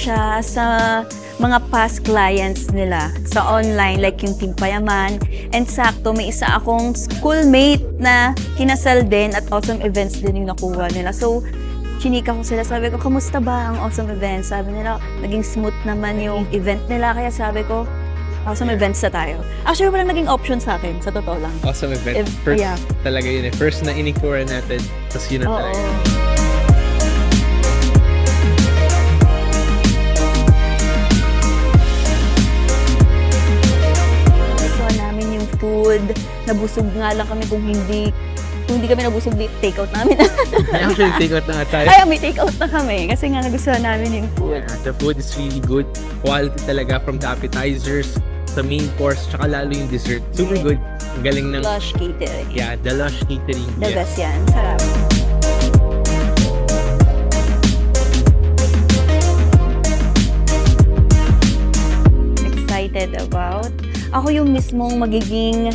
siya sa mga past clients nila sa online, like yung Team Payaman. And sakto, may isa akong schoolmate na kinasal din at Awesome Events din yung nakuha nila. So, chinika ko sila, sabi ko, kamusta ba ang Awesome Events? Sabi nila, naging smooth naman yung event nila, kaya sabi ko, Awesome Events na tayo. Actually, walang naging option sa akin, sa totoo lang. Awesome Event. First talaga yun eh. First na inikura natin, tapos yun na talaga. Gusto namin yung food. Nabusog nga lang kami kung hindi kami nabusog, take-out namin. Actually, take-out na nga tayo. Ay, may take-out na kami kasi nga nagustuhan namin yung food. Yeah, the food is really good. Quality talaga from the appetizers, the main course, tsaka lalo yung dessert. Super good. Ang galing ng... Lush Catering. Yeah, the Lush Catering. The best yan. Sarap. Excited about? Ako yung mismong magiging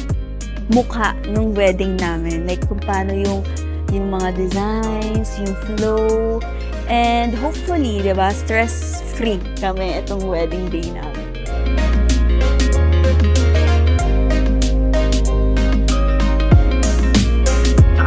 mukha ng wedding namin. Like kung paano yung mga designs, yung flow, and hopefully, diba, stress-free kami itong wedding day namin.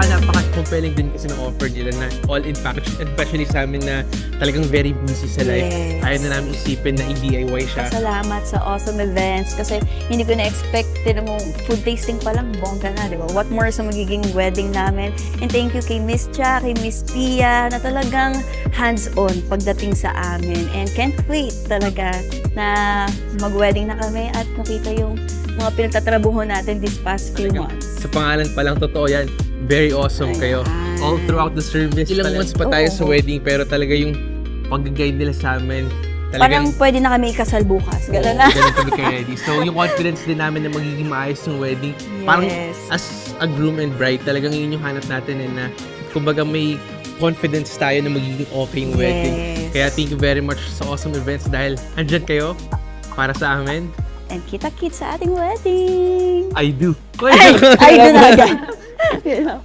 Napaka-compelling din kasi ng offer nila na all-in package, especially sa amin na talagang very busy sa life. Yes. Ayaw na namin isipin na i-DIY siya. Salamat sa Awesome Events kasi hindi ko na-expect, mo food tasting pa lang, bongga na, di ba? What more sa magiging wedding namin. And thank you kay Miss Cha, kay Miss Pia, na talagang hands-on pagdating sa amin. And can't wait talaga na mag-wedding na kami at makita yung mga pinagtatrabuho natin this past few months. Sa pangalan pa lang, totoo yan. Very awesome kayo. All throughout the service. Ilang months pa tayo sa wedding, pero talaga yung pag-guide nila sa amin, parang pwede na kami ikasal bukas. Gano'n na. Gano'n kami ka-ready. So, yung confidence din namin na magiging maayos yung wedding. Yes. Parang as a groom and bride, talagang yun yung hanap natin na kumbaga may confidence tayo na magiging okay yung wedding. Kaya thank you very much sa Awesome Events dahil andyan kayo para sa amin. And kita-kits sa ating wedding! I do. I do na agad. You know.